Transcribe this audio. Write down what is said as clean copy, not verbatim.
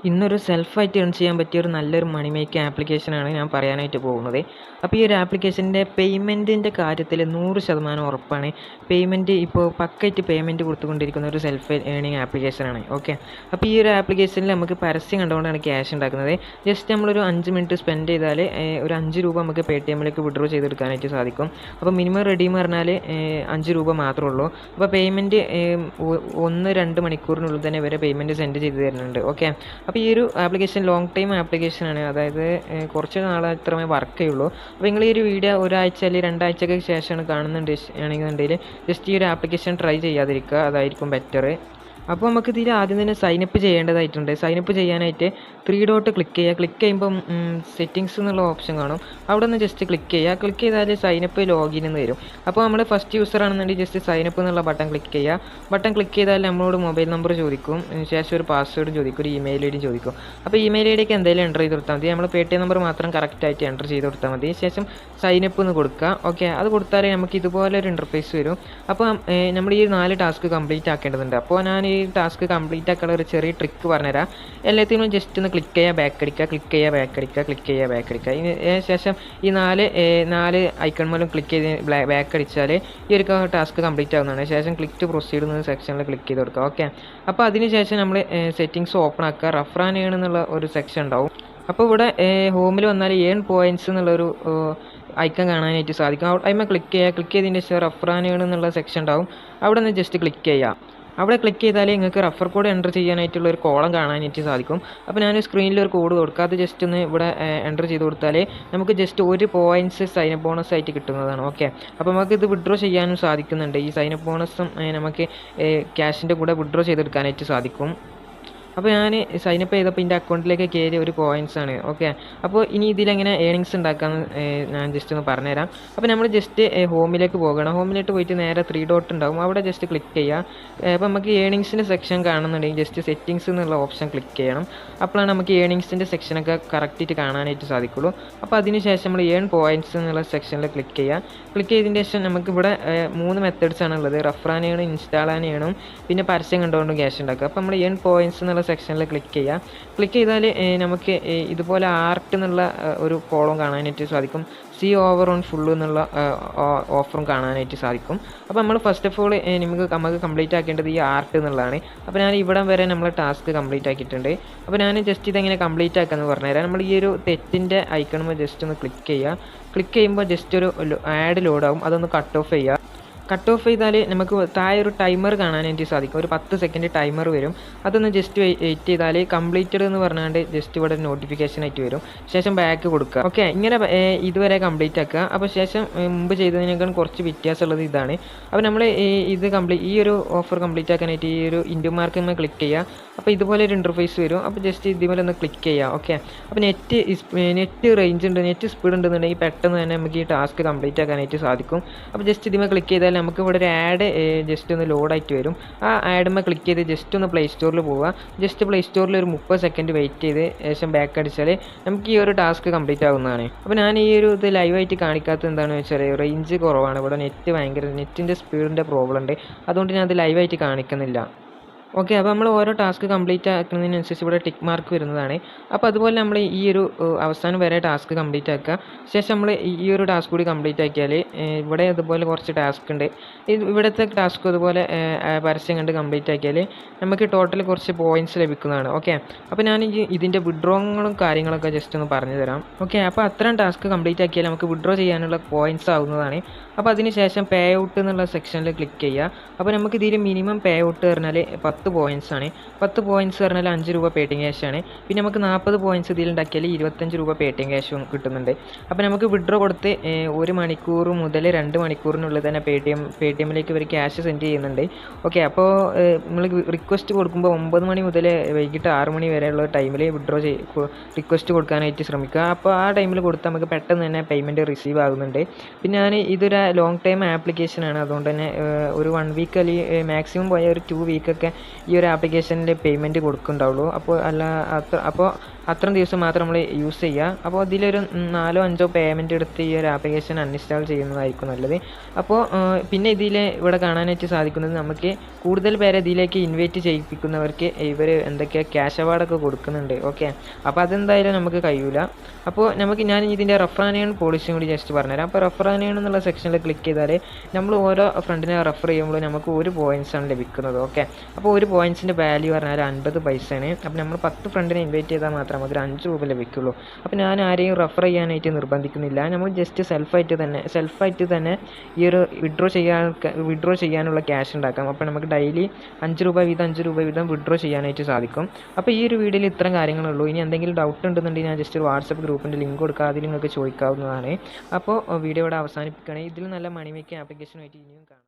ഇന്നൊരു സെൽഫായിട്ട് ഏൺ ചെയ്യാൻ പറ്റിയ ഒരു നല്ലൊരു മണി മേക്കിംഗ് ആപ്ലിക്കേഷനാണ് ഞാൻ പറയാനായിട്ട് പോകുന്നത്. അപ്പോൾ ഈ ഒരു ആപ്ലിക്കേഷൻ്റെ പേയ്മെൻറ്റിൻ്റെ കാര്യത്തിൽ 100% ഉറപ്പാണ്. പേയ്മെൻറ്റ് ഇപ്പോൾ പക്കയായിട്ട് പേയ്മെൻറ്റ് കൊടുത്തുകൊണ്ടിരിക്കുന്ന ഒരു സെൽഫ് ഏണിംഗ് ആപ്ലിക്കേഷനാണ്. ഓക്കെ, അപ്പോൾ ഈ ഒരു ആപ്ലിക്കേഷനിൽ നമുക്ക് പരസ്യം കണ്ടുകൊണ്ടാണ് ക്യാഷ് ഉണ്ടാക്കുന്നത്. ജസ്റ്റ് നമ്മളൊരു 5 മിനിറ്റ് സ്പെൻഡ് ചെയ്താൽ ഒരു 5 രൂപ നമുക്ക് പേടിഎമ്മിലേക്ക് വിഡ്രോ ചെയ്തെടുക്കാനായിട്ട് സാധിക്കും. അപ്പോൾ മിനിമം റെഡീം പറഞ്ഞാൽ 5 രൂപ മാത്രമേ ഉള്ളൂ. അപ്പോൾ പേയ്മെൻറ്റ് 1-2 മണിക്കൂറിനുള്ളിൽ തന്നെ ഇവരെ പേയ്മെൻറ്റ് സെൻഡ് ചെയ്ത് തരുന്നുണ്ട്. ഓക്കെ, അപ്പോൾ ഈ ഒരു ആപ്ലിക്കേഷൻ ലോങ് ടൈം ആപ്ലിക്കേഷനാണ്, അതായത് കുറച്ച് നാളത്രമേ വർക്ക് ചെയ്യുള്ളൂ. അപ്പോൾ നിങ്ങൾ ഈ ഒരു വീഡിയോ ഒരാഴ്ച അല്ലെങ്കിൽ 2 ആഴ്ചയ്ക്ക് ശേഷമാണ് ആണെന്നുണ്ടെങ്കിൽ ജസ്റ്റ് ഈ ഒരു ആപ്ലിക്കേഷൻ ട്രൈ ചെയ്യാതിരിക്കുക, അതായിരിക്കും ബെറ്റർ. അപ്പോൾ നമുക്ക് ഇതിൽ ആദ്യം തന്നെ സൈനപ്പ് ചെയ്യേണ്ടതായിട്ടുണ്ട്. സൈനപ്പ് ചെയ്യാനായിട്ട് 3 ഡോട്ട് ക്ലിക്ക് ചെയ്യുക. ക്ലിക്ക് ചെയ്യുമ്പം സെറ്റിങ്സ് എന്നുള്ള ഓപ്ഷൻ കാണും, അവിടെ നിന്ന് ജസ്റ്റ് ക്ലിക്ക് ചെയ്യുക. ക്ലിക്ക് ചെയ്താൽ സൈനപ്പ് ലോഗിൻ എന്ന് വരും. അപ്പോൾ നമ്മൾ ഫസ്റ്റ് യൂസർ ആണെന്നുണ്ടെങ്കിൽ ജസ്റ്റ് സൈനപ്പ് എന്നുള്ള ബട്ടൺ ക്ലിക്ക് ചെയ്യുക. ബട്ടൺ ക്ലിക്ക് ചെയ്താൽ നമ്മളോട് മൊബൈൽ നമ്പർ ചോദിക്കും, ശേഷം ഒരു പാസ്വേഡ് ചോദിക്കും, ഒരു ഇമെയിൽ ഐ ഡി ചോദിക്കും. അപ്പോൾ ഇമെയിൽ ഐ ഡിക്ക് എന്തെങ്കിലും എൻ്റർ ചെയ്ത് കൊടുത്താൽ മതി. നമ്മൾ പേടിഎം നമ്പർ മാത്രം കറക്റ്റായിട്ട് എൻ്റർ ചെയ്ത് കൊടുത്താൽ മതി. ശേഷം സൈനപ്പ് എന്ന് കൊടുക്കുക. ഓക്കെ, അത് കൊടുത്താൽ നമുക്ക് ഇതുപോലെ ഒരു ഇൻ്റർഫേസ് വരും. അപ്പോൾ നമ്മൾ ഈ 4 ടാസ്ക് കംപ്ലീറ്റ് ആക്കേണ്ടതുണ്ട്. അപ്പോൾ ഞാൻ ഈ ടാസ്ക് കംപ്ലീറ്റ് ആക്കാനുള്ള ഒരു ചെറിയ ട്രിക്ക് പറഞ്ഞുതരാം. എല്ലാത്തിനും ജസ്റ്റ് ഒന്ന് ക്ലിക്ക് ചെയ്യുക, ബാക്ക് അടിക്കുക, ക്ലിക്ക് ചെയ്യുക, ബാക്ക് അടിക്കുക, ക്ലിക്ക് ചെയ്യുക, ബാക്ക് അടിക്കുക. ഇതിന് ശേഷം ഈ 4 ഐക്കൺ മേലും ക്ലിക്ക് ചെയ്ത് ബാക്ക് അടിച്ചാൽ ഈ ഒരു ടാസ്ക് കംപ്ലീറ്റ് ആവുന്നതാണ്. ശേഷം ക്ലിക്ക് ടു പ്രൊസീഡ് എന്ന സെക്ഷനിൽ ക്ലിക്ക് ചെയ്ത് കൊടുക്കുക. ഓക്കെ, അപ്പോൾ അതിന് ശേഷം നമ്മൾ സെറ്റിങ്സ് ഓപ്പൺ ആക്കുക. റഫർ ആൻഡ് ഏൺ എന്നുള്ള ഒരു സെക്ഷൻ ഉണ്ടാവും. അപ്പോൾ ഇവിടെ ഹോമിൽ വന്നാൽ ഏൺ പോയിൻറ്റ്സ് എന്നുള്ളൊരു ഐക്കൺ കാണാനായിട്ട് സാധിക്കും. അതിന്മേൽ ക്ലിക്ക് ചെയ്യുക. ക്ലിക്ക് ചെയ്തതിന് ശേഷം റഫർ ആൻഡ് ഏൺ എന്നുള്ള സെക്ഷൻ ഉണ്ടാവും, അവിടെ നിന്ന് ജസ്റ്റ് ക്ലിക്ക് ചെയ്യുക. അവിടെ ക്ലിക്ക് ചെയ്താൽ നിങ്ങൾക്ക് റഫർ കോഡ് എൻ്റർ ചെയ്യാനായിട്ടുള്ള ഒരു കോളം കാണാനായിട്ട് സാധിക്കും. അപ്പോൾ ഞാൻ സ്ക്രീനിൽ ഒരു കോഡ് കൊടുക്കുക, അത് ജസ്റ്റ് ഒന്ന് ഇവിടെ എൻ്റർ ചെയ്ത് കൊടുത്താൽ നമുക്ക് ജസ്റ്റ് 1 പോയിൻറ്റ്സ് സൈനപ്പ് ബോണസ് ആയിട്ട് കിട്ടുന്നതാണ്. ഓക്കെ, അപ്പോൾ നമുക്ക് ഇത് വിഡ്രോ ചെയ്യാനും സാധിക്കുന്നുണ്ട്. ഈ സൈനപ്പ് ബോണസും നമുക്ക് ക്യാഷിൻ്റെ കൂടെ വിഡ്രോ ചെയ്തെടുക്കാനായിട്ട് സാധിക്കും. അപ്പോൾ ഞാൻ സൈനപ്പ് ചെയ്തപ്പോൾ എൻ്റെ അക്കൗണ്ടിലേക്ക് കയറിയ ഒരു കോയിൻസാണ്. ഓക്കെ, അപ്പോൾ ഇനി ഇതിലെങ്ങനെ ഏണിങ്സ് ഉണ്ടാക്കാമെന്ന് ഞാൻ ജസ്റ്റ് ഒന്ന് പറഞ്ഞുതരാം. അപ്പോൾ നമ്മൾ ജസ്റ്റ് ഹോമിലേക്ക് പോകണം. ഹോമിലേക്ക് പോയിട്ട് നേരെ 3 ഡോട്ട് ഉണ്ടാവും, അവിടെ ജസ്റ്റ് ക്ലിക്ക് ചെയ്യുക. അപ്പോൾ നമുക്ക് ഏണിങ്സിൻ്റെ സെക്ഷൻ കാണുന്നുണ്ടെങ്കിൽ ജസ്റ്റ് സെറ്റിങ്സ് എന്നുള്ള ഓപ്ഷൻ ക്ലിക്ക് ചെയ്യണം. അപ്പോഴാണ് നമുക്ക് ഏണിങ്സിൻ്റെ സെക്ഷനൊക്കെ കറക്റ്റായിട്ട് കാണാനായിട്ട് സാധിക്കുള്ളൂ. അപ്പോൾ അതിന് ശേഷം നമ്മൾ ഏൺ പോയിൻറ്റ്സ് എന്നുള്ള സെക്ഷനിൽ ക്ലിക്ക് ചെയ്യുക. ക്ലിക്ക് ചെയ്തതിന് ശേഷം നമുക്കിവിടെ 3 മെത്തേഡ്സ് ആണുള്ളത്, റഫർ ആൻഡ് ഏണും ഇൻസ്റ്റാൾ ആൻഡ് ഏണും പിന്നെ പരസ്യം കണ്ടുകൊണ്ടും ക്യാഷ് ഉണ്ടാക്കുക. അപ്പോൾ നമ്മൾ ഏൺ പോയിൻറ്റ്സ് എന്നുള്ള സെക്ഷനിൽ ക്ലിക്ക് ചെയ്യുക. ക്ലിക്ക് ചെയ്താൽ നമുക്ക് ഇതുപോലെ ആർട്ട് എന്നുള്ള ഒരു കോളം കാണാനായിട്ട് സാധിക്കും. സി ഓവർ ഓൺ ഫുള്ള് എന്നുള്ള ഓഫറും കാണാനായിട്ട് സാധിക്കും. അപ്പോൾ നമ്മൾ ഫസ്റ്റ് ഓഫ് ഓൾ നമുക്ക് കംപ്ലീറ്റ് ആക്കേണ്ടത് ഈ ആർട്ട് എന്നുള്ളതാണ്. അപ്പോൾ ഞാൻ ഇവിടം വരെ നമ്മൾ ടാസ്ക് കംപ്ലീറ്റ് ആക്കിയിട്ടുണ്ട്. അപ്പോൾ ഞാൻ ജസ്റ്റ് ഇതെങ്ങനെ കംപ്ലീറ്റ് ആക്കാമെന്ന് പറഞ്ഞുതരാം. നമ്മൾ ഈ ഒരു തെറ്റിൻ്റെ ഐക്കണുമ്പോൾ ജസ്റ്റ് ഒന്ന് ക്ലിക്ക് ചെയ്യുക. ക്ലിക്ക് ചെയ്യുമ്പോൾ ജസ്റ്റ് ഒരു ആഡ് ലോഡാവും, അതൊന്ന് കട്ട് ഓഫ് ചെയ്യുക. കട്ട് ഓഫ് ചെയ്താൽ നമുക്ക് താഴെ ഒരു ടൈമർ കാണാനായിട്ട് സാധിക്കും, ഒരു 10 സെക്കൻഡ് ടൈമർ വരും. അതൊന്ന് ജസ്റ്റ് വെയിറ്റ് ചെയ്താൽ കംപ്ലീറ്റഡ് എന്ന് പറഞ്ഞാണ്ട് ജസ്റ്റ് ഇവിടെ നോട്ടിഫിക്കേഷൻ ആയിട്ട് വരും. ശേഷം ബാക്ക് കൊടുക്കുക. ഓക്കെ, ഇങ്ങനെ ഇതുവരെ കംപ്ലീറ്റ് ആക്കുക. അപ്പോൾ ശേഷം മുമ്പ് ചെയ്തതിനേക്കാൾ കുറച്ച് വ്യത്യാസമുള്ളത് ഇതാണ്. അപ്പോൾ നമ്മൾ ഈ ഒരു ഓഫർ കംപ്ലീറ്റ് ആക്കാനായിട്ട് ഈ ഒരു ഇൻഡു മാർക്കിന്മേൽ ക്ലിക്ക് ചെയ്യുക. അപ്പോൾ ഇതുപോലെ ഒരു ഇൻ്റർഫേസ് വരും. അപ്പോൾ ജസ്റ്റ് ഇതുപോലെ ഒന്ന് ക്ലിക്ക് ചെയ്യുക. ഓക്കെ, അപ്പോൾ നെറ്റ് റേഞ്ച് ഉണ്ട്, നെറ്റ് സ്പീഡ് ഉണ്ടെന്നുണ്ടെങ്കിൽ പെട്ടെന്ന് തന്നെ നമുക്ക് ഈ ടാസ്ക് കംപ്ലീറ്റ് ആക്കാനായിട്ട് സാധിക്കും. അപ്പോൾ ജസ്റ്റ് ഇതിമേൽ ക്ലിക്ക് ചെയ്താൽ നമുക്ക് ഇവിടെ ഒരു ആഡ് ജസ്റ്റ് ഒന്ന് ലോഡായിട്ട് വരും. ആ ആഡുമ്മേൽ ക്ലിക്ക് ചെയ്ത് ജസ്റ്റ് ഒന്ന് പ്ലേ സ്റ്റോറിൽ പോവുക. ജസ്റ്റ് പ്ലേ സ്റ്റോറിൽ ഒരു 30 സെക്കൻഡ് വെയിറ്റ് ചെയ്ത് ശേഷം ബാക്ക് അടിച്ചാൽ നമുക്ക് ഈ ഒരു ടാസ്ക് കംപ്ലീറ്റ് ആകുന്നതാണ്. അപ്പോൾ ഞാൻ ഈ ഒരു ഇത് ലൈവായിട്ട് കാണിക്കാത്തത് എന്താണെന്ന് വെച്ചാൽ റേഞ്ച് കുറവാണ്, ഇവിടെ നെറ്റിൻ്റെ സ്പീഡിൻ്റെ പ്രോബ്ലം ഉണ്ട്, അതുകൊണ്ട് ഞാൻ അത് ലൈവായിട്ട് കാണിക്കുന്നില്ല. ഓക്കെ, അപ്പോൾ നമ്മൾ ഓരോ ടാസ്ക് കംപ്ലീറ്റ് ആക്കുന്നതിനനുസരിച്ച് ഇവിടെ ടിക്ക് മാർക്ക് വരുന്നതാണ്. അപ്പോൾ അതുപോലെ നമ്മൾ ഈ ഒരു അവസാനം വരെ ടാസ്ക് കംപ്ലീറ്റ് ആക്കുക. ശേഷം നമ്മൾ ഈ ഒരു ടാസ്ക് കൂടി കംപ്ലീറ്റ് ആക്കിയാൽ ഇവിടെ അതുപോലെ കുറച്ച് ടാസ്ക് ഉണ്ട്. ഇവിടുത്തെ ടാസ്ക് അതുപോലെ പരസ്യം കണ്ട് കംപ്ലീറ്റ് ആക്കിയാൽ നമുക്ക് ടോട്ടൽ കുറച്ച് പോയിൻറ്റ്സ് ലഭിക്കുന്നതാണ്. ഓക്കെ, അപ്പോൾ ഞാൻ ഇതിൻ്റെ വിഡ്രോങ്ങളും കാര്യങ്ങളൊക്കെ ജസ്റ്റ് ഒന്ന് പറഞ്ഞു തരാം. ഓക്കെ, അപ്പോൾ അത്രയും ടാസ്ക് കംപ്ലീറ്റ് ആക്കിയാൽ നമുക്ക് വിഡ്രോ ചെയ്യാനുള്ള പോയിൻറ്റ്സ് ആവുന്നതാണ്. അപ്പോൾ അതിന് ശേഷം പേ ഔട്ട് എന്നുള്ള സെക്ഷനിൽ ക്ലിക്ക് ചെയ്യുക. അപ്പോൾ നമുക്ക് ഇതിൽ മിനിമം പേ ഔട്ട് പറഞ്ഞാൽ 10 പോയിൻറ്റ്സ് ആണ്. 10 പോയിൻറ്റ്സ് പറഞ്ഞാൽ 5 രൂപ പേടിഎം ക്യാഷ് ആണ്. പിന്നെ നമുക്ക് 40 പോയിൻറ്റ്സ് ഇതിലുണ്ടാക്കിയാൽ 25 രൂപ പേടിഎം ക്യാഷും കിട്ടുന്നുണ്ട്. അപ്പോൾ നമുക്ക് വിഡ്രോ കൊടുത്ത് 1 മണിക്കൂർ മുതൽ 2 മണിക്കൂറിനുള്ളിൽ തന്നെ പേടിഎമ്മിലേക്ക് ഇവർ ക്യാഷ് സെൻഡ് ചെയ്യുന്നുണ്ട്. ഓക്കെ, അപ്പോൾ നമ്മൾ റിക്വസ്റ്റ് കൊടുക്കുമ്പോൾ 9 മണി മുതൽ വൈകിട്ട് 6 മണി വരെയുള്ള ടൈമിൽ റിക്വസ്റ്റ് കൊടുക്കാനായിട്ട് ശ്രമിക്കുക. അപ്പോൾ ആ ടൈമിൽ കൊടുത്താൽ നമുക്ക് പെട്ടെന്ന് തന്നെ പേയ്മെൻറ്റ് റിസീവ് ആകുന്നുണ്ട്. പിന്നെ ഇതൊരു ലോങ് ടൈം ആപ്ലിക്കേഷനാണ്, അതുകൊണ്ട് തന്നെ ഒരു 1 വീക്ക് അല്ലെങ്കിൽ മാക്സിമം പോയ ഒരു 2 വീക്കൊക്കെ ഈ ഒരു ആപ്ലിക്കേഷനിൽ പേയ്മെൻറ്റ് കൊടുക്കുന്നുണ്ടാവുള്ളൂ. അപ്പോൾ അത്രയും ദിവസം മാത്രം നമ്മൾ യൂസ് ചെയ്യുക. അപ്പോൾ ഇതിലൊരു 4-5 പേയ്മെൻറ്റ് എടുത്ത് ഈ ഒരു ആപ്ലിക്കേഷൻ അൺഇൻസ്റ്റാൾ ചെയ്യുന്നതായിരിക്കും നല്ലത്. അപ്പോൾ പിന്നെ ഇവിടെ കാണാനായിട്ട് സാധിക്കുന്നത് നമുക്ക് കൂടുതൽ പേരെ ഇതിലേക്ക് ഇൻവൈറ്റ് ചെയ്യിപ്പിക്കുന്നവർക്ക് ഇവർ എന്തൊക്കെയാണ് ക്യാഷ് അവാർഡൊക്കെ കൊടുക്കുന്നുണ്ട്. ഓക്കെ, അപ്പോൾ അതെന്തായാലും നമുക്ക് കഴിയില്ല. അപ്പോൾ ഞാൻ ഇതിൻ്റെ റെഫർ ആൻഡ് ഏൺ പോളിസിയും കൂടി ജസ്റ്റ് പറഞ്ഞുതരാം. അപ്പോൾ റെഫർ ആൻഡ് ഏൺ എന്നുള്ള സെക്ഷനിൽ ക്ലിക്ക് ചെയ്താൽ നമ്മൾ ഓരോ ഫ്രണ്ടിനെ റെഫർ ചെയ്യുമ്പോൾ നമുക്ക് 1 പോയിൻറ്റ്സാണ് ലഭിക്കുന്നത്. ഓക്കെ, അപ്പോൾ 1 പോയിൻറ്റ്സിൻ്റെ വാല്യൂ പറഞ്ഞാൽ 50 പൈസയാണ്. അപ്പോൾ നമ്മൾ 10 ഫ്രണ്ടിനെ ഇൻവൈറ്റ് ചെയ്താൽ മാത്രമേ നമുക്ക് 5 രൂപ ലഭിക്കുള്ളൂ. അപ്പോൾ ഞാൻ ആരെയും റെഫർ ചെയ്യാനായിട്ട് നിർബന്ധിക്കുന്നില്ല. നമ്മൾ ജസ്റ്റ് സെൽഫായിട്ട് തന്നെ ഈ ഒരു വിഡ്രോ ചെയ്യാനുള്ള ക്യാഷ് ഉണ്ടാക്കാം. അപ്പോൾ നമുക്ക് ഡെയിലി 5 രൂപ വീതം വിഡ്രോ ചെയ്യാനായിട്ട് സാധിക്കും. അപ്പോൾ ഈ ഒരു വീഡിയോയിൽ ഇത്രയും കാര്യങ്ങളുള്ളൂ. ഇനി എന്തെങ്കിലും ഡൗട്ട് ഉണ്ടെന്നുണ്ടെങ്കിൽ ഞാൻ ജസ്റ്റ് ഒരു വാട്സപ്പ് ഗ്രൂപ്പിൻ്റെ ലിങ്ക് കൊടുക്കുക, അതിൽ നിങ്ങൾക്ക് ചോദിക്കാവുന്നതാണ്. അപ്പോൾ വീഡിയോ ഇവിടെ അവസാനിപ്പിക്കുകയാണെങ്കിൽ ഇതിൽ നല്ല മണി മേക്കിംഗ് ആപ്ലിക്കേഷനുമായിട്ട് ഇനിയും കാണാം.